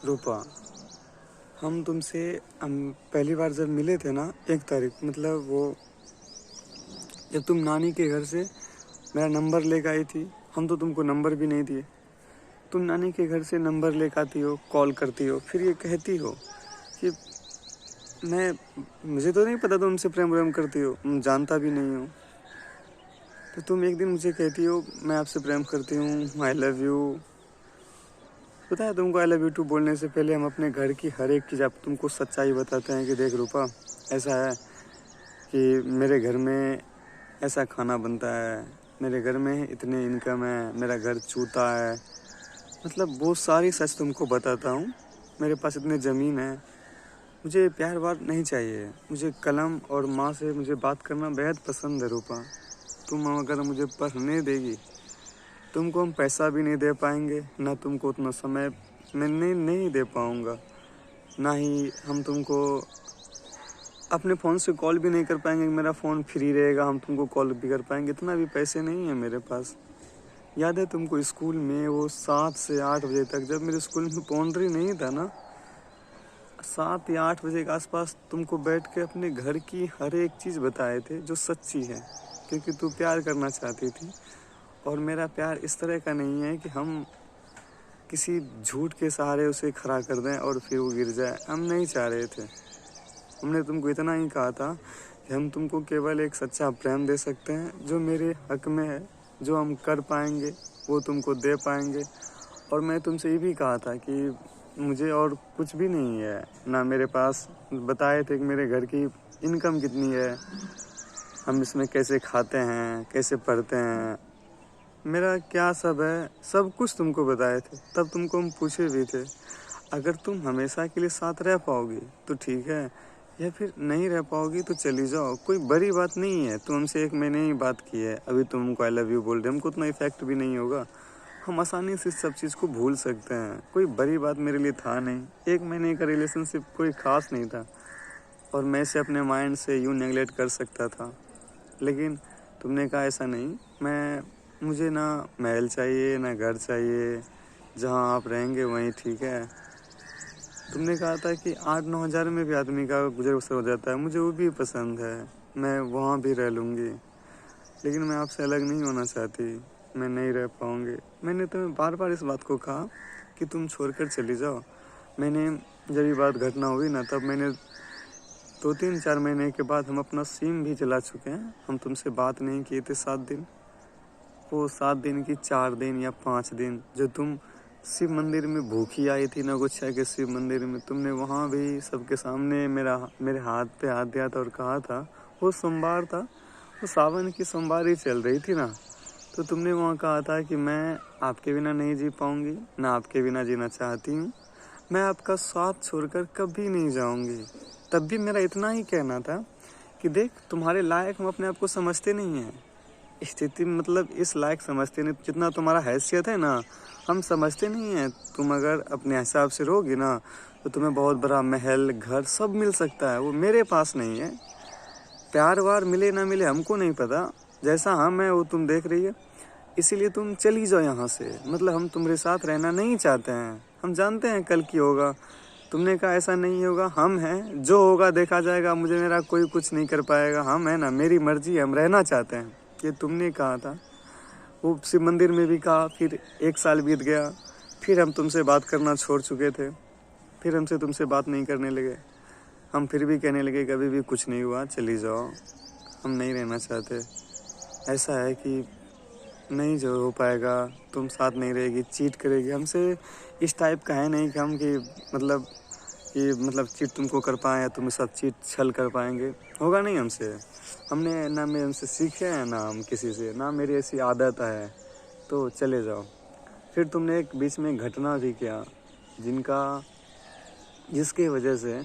रूपा, हम पहली बार जब मिले थे ना, 1 तारीख मतलब वो जब तुम नानी के घर से मेरा नंबर लेकर आई थी। हम तो तुमको नंबर भी नहीं दिए। तुम नानी के घर से नंबर लेकर आती हो, कॉल करती हो, फिर ये कहती हो कि मैं मुझे तो नहीं पता तुमसे प्रेम व्रेम करती हो, जानता भी नहीं हूँ। तो तुम एक दिन मुझे कहती हो मैं आपसे प्रेम करती हूँ, आई लव यू। पता है तुमको, आई लव यू टू बोलने से पहले हम अपने घर की हर एक चीज़ आप तुमको सच्चाई बताते हैं कि देख रूपा, ऐसा है कि मेरे घर में ऐसा खाना बनता है, मेरे घर में इतने इनकम है, मेरा घर चूता है। मतलब वो सारी सच तुमको बताता हूँ। मेरे पास इतने ज़मीन है। मुझे प्यार वार नहीं चाहिए, मुझे कलम और माँ से मुझे बात करना बेहद पसंद है रूपा। तुम अगर मुझे पढ़ने देगी, तुमको हम पैसा भी नहीं दे पाएंगे, ना तुमको उतना समय मैं नहीं दे पाऊँगा, ना ही हम तुमको अपने फ़ोन से कॉल भी नहीं कर पाएंगे। मेरा फ़ोन फ्री रहेगा, हम तुमको कॉल भी कर पाएंगे, इतना भी पैसे नहीं है मेरे पास। याद है तुमको स्कूल में वो 7 से 8 बजे तक, जब मेरे स्कूल में बाउंड्री नहीं था ना, 7 या 8 बजे के आसपास तुमको बैठ के अपने घर की हर एक चीज़ बताए थे जो सच्ची है, क्योंकि तू प्यार करना चाहती थी। और मेरा प्यार इस तरह का नहीं है कि हम किसी झूठ के सहारे उसे खड़ा कर दें और फिर वो गिर जाए। हम नहीं चाह रहे थे। हमने तुमको इतना ही कहा था कि हम तुमको केवल एक सच्चा प्रेम दे सकते हैं जो मेरे हक में है, जो हम कर पाएंगे वो तुमको दे पाएंगे। और मैं तुमसे ये भी कहा था कि मुझे और कुछ भी नहीं है ना, मेरे पास बताए थे कि मेरे घर की इनकम कितनी है, हम इसमें कैसे खाते हैं, कैसे पढ़ते हैं, मेरा क्या सब है, सब कुछ तुमको बताए थे। तब तुमको हम पूछे भी थे अगर तुम हमेशा के लिए साथ रह पाओगी तो ठीक है, या फिर नहीं रह पाओगी तो चली जाओ, कोई बड़ी बात नहीं है। तुम हमसे 1 महीने ही बात की है, अभी तुम हमको आई लव यू बोल रहे, हमको उतना इफेक्ट भी नहीं होगा, हम आसानी से सब चीज़ को भूल सकते हैं। कोई बड़ी बात मेरे लिए था नहीं, 1 महीने का रिलेशनशिप कोई ख़ास नहीं था और मैं इसे अपने माइंड से यूँ नेगलेक्ट कर सकता था। लेकिन तुमने कहा ऐसा नहीं, मुझे ना महल चाहिए ना घर चाहिए, जहाँ आप रहेंगे वहीं ठीक है। तुमने कहा था कि 8-9 हज़ार में भी आदमी का गुजर बसर हो जाता है, मुझे वो भी पसंद है, मैं वहाँ भी रह लूँगी। लेकिन मैं आपसे अलग नहीं होना चाहती, मैं नहीं रह पाऊँगी। मैंने तुम्हें बार बार इस बात को कहा कि तुम छोड़कर चली जाओ। मैंने जब ये बात घटना हुई ना, तब मैंने 2-3-4 महीने के बाद हम अपना सिम भी चला चुके हैं। हम तुमसे बात नहीं किए थे 7 दिन। वो 7 दिन की 4 दिन या 5 दिन जो तुम शिव मंदिर में भूखी आई थी नगोछिया के शिव मंदिर में, तुमने वहाँ भी सबके सामने मेरे हाथ पे हाथ दिया था और कहा था, वो सोमवार था, वो सावन की सोमवारी चल रही थी ना, तो तुमने वहाँ कहा था कि मैं आपके बिना नहीं जी पाऊँगी, ना आपके बिना जीना चाहती हूँ, मैं आपका साथ छोड़कर कभी नहीं जाऊँगी। तब भी मेरा इतना ही कहना था कि देख, तुम्हारे लायक हम अपने आप को समझते नहीं हैं। स्थिति मतलब इस लायक समझते नहीं, जितना तुम्हारा हैसियत है ना, हम समझते नहीं हैं। तुम अगर अपने हिसाब से रहोगी ना, तो तुम्हें बहुत बड़ा महल घर सब मिल सकता है, वो मेरे पास नहीं है। प्यार वार मिले ना मिले हमको नहीं पता, जैसा हम है वो तुम देख रही है। इसीलिए तुम चली जाओ यहाँ से, मतलब हम तुम्हारे साथ रहना नहीं चाहते हैं। हम जानते हैं कल की होगा, तुमने कहा ऐसा नहीं होगा, हम हैं, जो होगा देखा जाएगा, मुझे मेरा कोई कुछ नहीं कर पाएगा, हम है ना, मेरी मर्जी है, हम रहना चाहते हैं। ये तुमने कहा था, वो शिव मंदिर में भी कहा। फिर 1 साल बीत गया, फिर हम तुमसे बात करना छोड़ चुके थे, फिर हमसे तुमसे बात नहीं करने लगे। हम फिर भी कहने लगे कभी भी कुछ नहीं हुआ, चली जाओ, हम नहीं रहना चाहते। ऐसा है कि नहीं जो हो पाएगा, तुम साथ नहीं रहेगी, चीट करेगी हमसे, इस टाइप का है नहीं कि हम कि चीट तुमको कर पाएँ या तुम्हें साथ चीट छल कर पाएंगे, होगा नहीं हमसे। हमने ना मैं हमसे सीखे हैं, ना हम किसी से, ना मेरी ऐसी आदत है, तो चले जाओ। फिर तुमने एक बीच में घटना भी किया जिसकी वजह से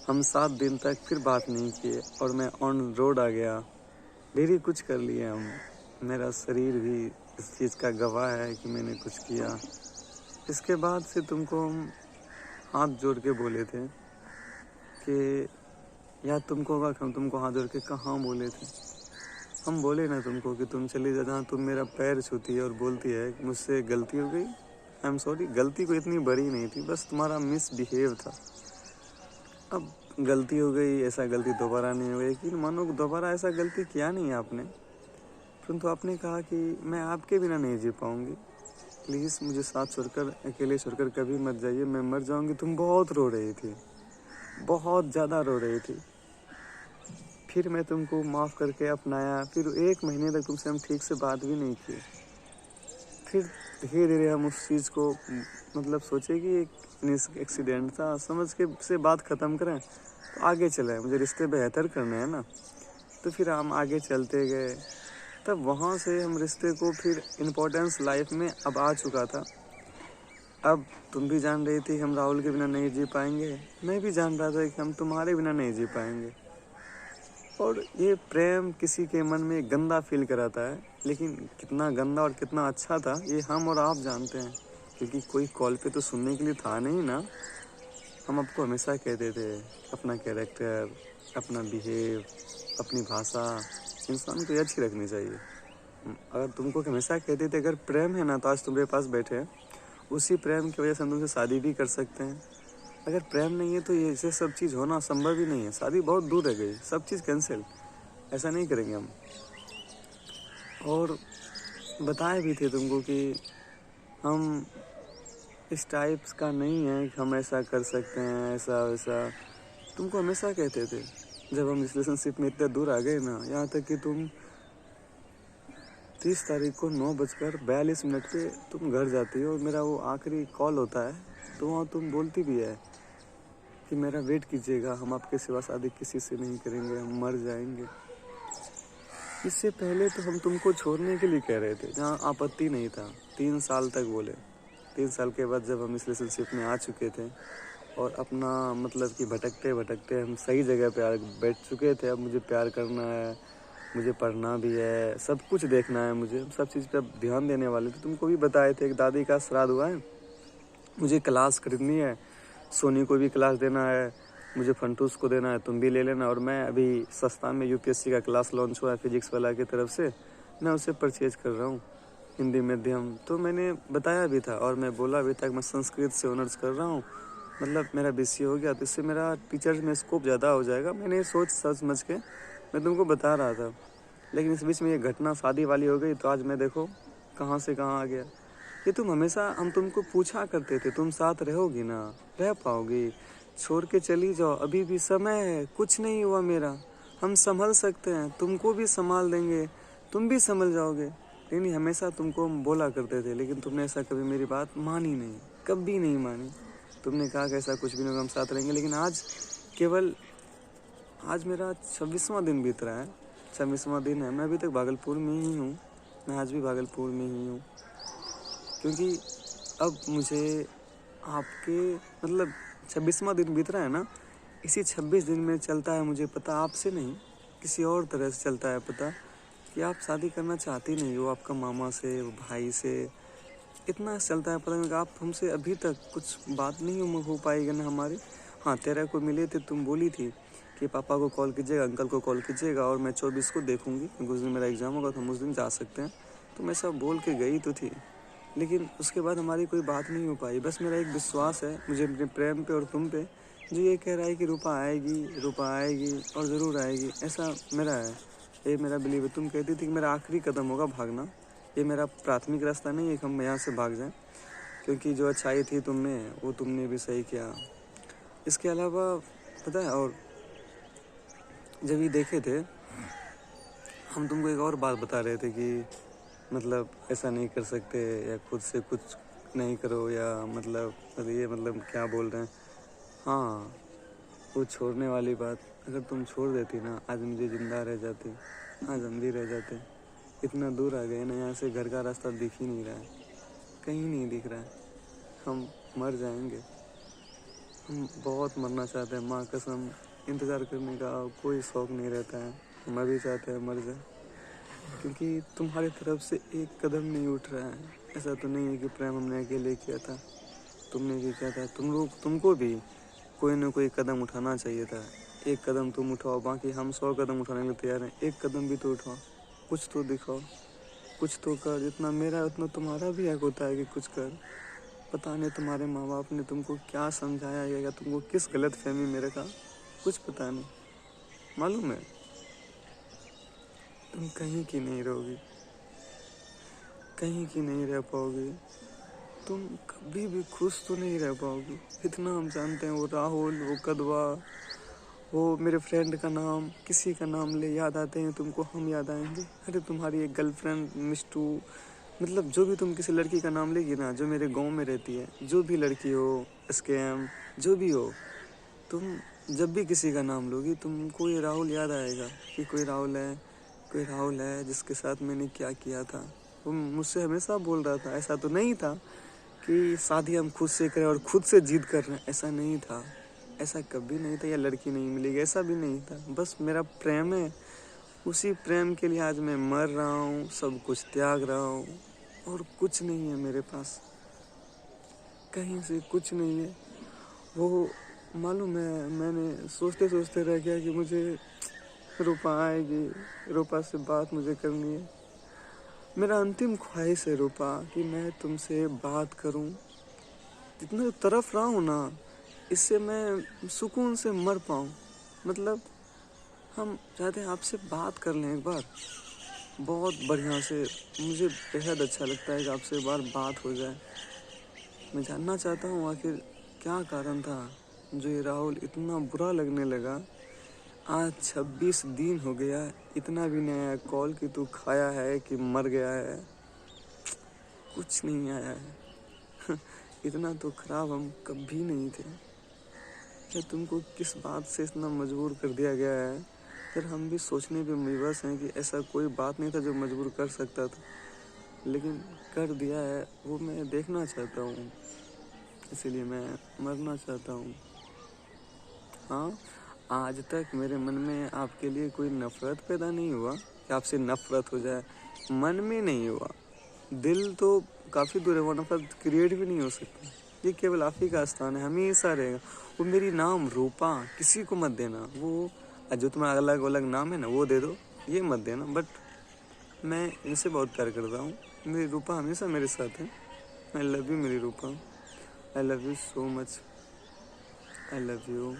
हम 7 दिन तक फिर बात नहीं किए और मैं ऑन रोड आ गया। डेली कुछ कर लिए हम, मेरा शरीर भी इस चीज़ का गवाह है कि मैंने कुछ किया। इसके बाद से तुमको हम हाथ जोड़ के बोले थे कि याद तुमको होगा कि हम तुमको हाथ जोड़ के कहाँ बोले थे। हम बोले ना तुमको कि तुम चली जा, जहाँ तुम मेरा पैर छूती है और बोलती है कि मुझसे गलती हो गई, आई एम सॉरी, गलती कोई इतनी बड़ी नहीं थी, बस तुम्हारा मिसबिहेव था। अब गलती हो गई, ऐसा गलती दोबारा नहीं होगी। लेकिन मानो दोबारा ऐसा गलती किया नहीं है आपने, परंतु आपने कहा कि मैं आपके बिना नहीं जी पाऊंगी, प्लीज़ मुझे साथ छोड़कर, अकेले छोड़कर कभी मत जाइए, मैं मर जाऊंगी। तुम बहुत रो रही थी, बहुत ज़्यादा रो रही थी। फिर मैं तुमको माफ़ करके अपनाया, फिर 1 महीने तक तुमसे हम ठीक से बात भी नहीं किए। फिर धीरे धीरे हम उस चीज़ को मतलब सोचे कि एक एक्सीडेंट था, समझ के से बात ख़त्म करें, तो आगे चले, मुझे रिश्ते बेहतर करने हैं ना। तो फिर हम आगे चलते गए, तब वहाँ से हम रिश्ते को फिर इम्पोर्टेंस लाइफ में अब आ चुका था। अब तुम भी जान रही थी हम राहुल के बिना नहीं जी पाएंगे, मैं भी जान रहा था कि हम तुम्हारे बिना नहीं जी पाएंगे। और ये प्रेम किसी के मन में गंदा फील कराता है, लेकिन कितना गंदा और कितना अच्छा था ये हम और आप जानते हैं, क्योंकि कोई कॉल पे तो सुनने के लिए था नहीं ना। हम आपको हमेशा कहते थे अपना कैरेक्टर, अपना बिहेव, अपनी भाषा इंसान को अच्छी रखनी चाहिए। अगर तुमको हमेशा कहते थे अगर प्रेम है ना तो आज तुम्हारे पास बैठे हैं, उसी प्रेम की वजह से हम तुमसे शादी भी कर सकते हैं। अगर प्रेम नहीं है तो ये सब चीज़ होना संभव ही नहीं है, शादी बहुत दूर रह गई, सब चीज़ कैंसिल, ऐसा नहीं करेंगे हम। और बताए भी थे तुमको कि हम इस टाइप्स का नहीं है कि हम ऐसा कर सकते हैं, ऐसा वैसा तुमको हमेशा कहते थे। जब हम इस रिलेशनशिप में इतने दूर आ गए ना, यहाँ तक कि तुम 30 तारीख को 9:42 पे तुम घर जाती हो और मेरा वो आखिरी कॉल होता है, तो वहाँ तुम बोलती भी है कि मेरा वेट कीजिएगा, हम आपके सिवा शादी किसी से नहीं करेंगे, हम मर जाएंगे। इससे पहले तो हम तुमको छोड़ने के लिए कह रहे थे, जहाँ आपत्ति नहीं था। 3 साल तक बोले, 3 साल के बाद जब हम इस रिलेशनशिप में आ चुके थे और अपना मतलब कि भटकते भटकते हम सही जगह पे बैठ चुके थे। अब मुझे प्यार करना है, मुझे पढ़ना भी है, सब कुछ देखना है, मुझे सब चीज़ पे अब ध्यान देने वाले थे। तुमको भी बताए थे, एक दादी का श्राद्ध हुआ है, मुझे क्लास खरीदनी है, सोनी को भी क्लास देना है, मुझे फंटूस को देना है, तुम भी ले लेना। और मैं अभी सस्ता में यूपीएससी का क्लास लॉन्च हुआ है फिजिक्स वाला की तरफ से, मैं उसे परचेज कर रहा हूँ, हिंदी माध्यम। तो मैंने बताया भी था और मैं बोला भी था कि मैं संस्कृत से ऑनर्स कर रहा हूँ, मतलब मेरा बीसीए हो गया तो इससे मेरा टीचर्स में स्कोप ज़्यादा हो जाएगा। मैंने सोच समझ के मैं तुमको बता रहा था, लेकिन इस बीच में ये घटना शादी वाली हो गई, तो आज मैं देखो कहाँ से कहाँ आ गया। ये तुम हमेशा, हम तुमको पूछा करते थे तुम साथ रहोगी ना, रह पाओगी, छोड़ के चली जाओ, अभी भी समय है, कुछ नहीं हुआ मेरा, हम संभल सकते हैं, तुमको भी संभाल देंगे, तुम भी संभल जाओगे। लेकिन हमेशा तुमको हम बोला करते थे, लेकिन तुमने ऐसा कभी मेरी बात मानी नहीं, कभी नहीं मानी। तुमने कहा कि ऐसा कुछ भी नहीं होगा, हम साथ रहेंगे। लेकिन आज मेरा 26वां दिन बीत रहा है, 26वां दिन है, मैं अभी तक भागलपुर में ही हूँ, मैं आज भी भागलपुर में ही हूँ। क्योंकि अब मुझे आपके मतलब 26वां दिन बीत रहा है ना, इसी 26 दिन में चलता है, मुझे पता आपसे नहीं किसी और तरह से चलता है पता कि आप शादी करना चाहती नहीं हो, आपका मामा से, भाई से इतना चलता है पता नहीं कि आप हमसे अभी तक कुछ बात नहीं हो पाएगी ना हमारी। हाँ, 13 को मिले थे, तुम बोली थी कि पापा को कॉल कीजिएगा, अंकल को कॉल कीजिएगा, और मैं 24 को देखूंगी क्योंकि उस दिन मेरा एग्ज़ाम होगा, तो हम उस दिन जा सकते हैं। तो मैं सब बोल के गई तो थी, लेकिन उसके बाद हमारी कोई बात नहीं हो पाई। बस मेरा एक विश्वास है मुझे अपने प्रेम पे और तुम पे, जो ये कह रहा है कि रूपा आएगी और ज़रूर आएगी, ऐसा मेरा है, ये मेरा बिलीव है। तुम कहती थी कि मेरा आखिरी कदम होगा भागना, ये मेरा प्राथमिक रास्ता नहीं है कि हम यहाँ से भाग जाएं, क्योंकि जो अच्छाई थी तुम में वो तुमने भी सही किया। इसके अलावा पता है, और जब ये देखे थे हम तुमको एक और बात बता रहे थे कि मतलब ऐसा नहीं कर सकते, या खुद से कुछ नहीं करो, या मतलब ये मतलब क्या बोल रहे हैं। हाँ, वो छोड़ने वाली बात, अगर तुम छोड़ देती ना, आज मुझे ज़िंदा रह जाती, आज हम भी रह जाते। इतना दूर आ गए ना, यहाँ से घर का रास्ता दिख ही नहीं रहा है, कहीं नहीं दिख रहा है, हम मर जाएंगे, हम बहुत मरना चाहते हैं, माँ कसम। इंतज़ार करने का कोई शौक़ नहीं रहता है, हम अभी चाहते हैं मर जाए, क्योंकि तुम्हारी तरफ से एक कदम नहीं उठ रहा है। ऐसा तो नहीं है कि प्रेम हमने अकेले किया था, तुमने भी किया था, तुमको भी कोई ना कोई कदम उठाना चाहिए था। एक कदम तुम उठाओ, बाकी हम 100 कदम उठाने के लिए तैयार हैं, एक कदम भी तो उठाओ, कुछ तो दिखाओ, कुछ तो कर। जितना मेरा उतना तुम्हारा भी हक होता है कि कुछ कर। पता नहीं तुम्हारे माँ बाप ने तुमको क्या समझाया या तुमको किस गलत फहमी में रखा, कुछ पता नहीं। मालूम है तुम कहीं की नहीं रहोगी, कहीं की नहीं रह पाओगी, तुम कभी भी खुश तो नहीं रह पाओगी। इतना हम जानते हैं। वो राहुल, वो कदवा, वो मेरे फ्रेंड का नाम, किसी का नाम ले याद आते हैं तुमको, हम याद आएंगे। अरे तुम्हारी एक गर्लफ्रेंड मिस्टू, मतलब जो भी तुम किसी लड़की का नाम लेगी ना, जो मेरे गांव में रहती है, जो भी लड़की हो, स्कैम जो भी हो, तुम जब भी किसी का नाम लोगी तुमको ये राहुल याद आएगा कि कोई राहुल है जिसके साथ मैंने क्या किया था। वो मुझसे हमेशा बोल रहा था, ऐसा तो नहीं था कि शादी हम खुद से करें और खुद से जिद कर रहे हैं, ऐसा नहीं था, ऐसा कभी नहीं था। या लड़की नहीं मिलेगी, ऐसा भी नहीं था। बस मेरा प्रेम है, उसी प्रेम के लिए आज मैं मर रहा हूँ, सब कुछ त्याग रहा हूँ, और कुछ नहीं है मेरे पास, कहीं से कुछ नहीं है। वो मालूम है, मैंने सोचते सोचते रह गया कि मुझे रूपा आएगी, रूपा से बात मुझे करनी है। मेरा अंतिम ख्वाहिश है रूपा कि मैं तुमसे बात करूं। जितना तरफ रहा हूँ ना, इससे मैं सुकून से मर पाऊँ। मतलब हम चाहते हैं आपसे बात कर लें एक बार, बहुत बढ़िया से। मुझे बेहद अच्छा लगता है कि आपसे एक बार बात हो जाए। मैं जानना चाहता हूँ आखिर क्या कारण था जो ये राहुल इतना बुरा लगने लगा। आज 26 दिन हो गया, इतना भी नहीं आया कॉल कि तू खाया है कि मर गया है, कुछ नहीं आया है। इतना तो खराब हम कभी नहीं थे। क्या तुमको किस बात से इतना मजबूर कर दिया गया है? फिर हम भी सोचने पे विवश हैं कि ऐसा कोई बात नहीं था जो मजबूर कर सकता था, लेकिन कर दिया है। वो मैं देखना चाहता हूँ, इसीलिए मैं मरना चाहता हूँ। हाँ, आज तक मेरे मन में आपके लिए कोई नफरत पैदा नहीं हुआ कि आपसे नफरत हो जाए, मन में नहीं हुआ। दिल तो काफ़ी दूर है, वो नफरत क्रिएट भी नहीं हो सकती। ये केवल आप ही का स्थान है, हमेशा रहेगा। वो मेरी नाम रूपा किसी को मत देना, वो जो तुम्हारा अलग अलग नाम है ना वो दे दो, ये मत देना। बट मैं इनसे बहुत प्यार करता हूँ, मेरी रूपा हमेशा मेरे साथ है। आई लव यू मेरी Rupa, I love you so much, I love you.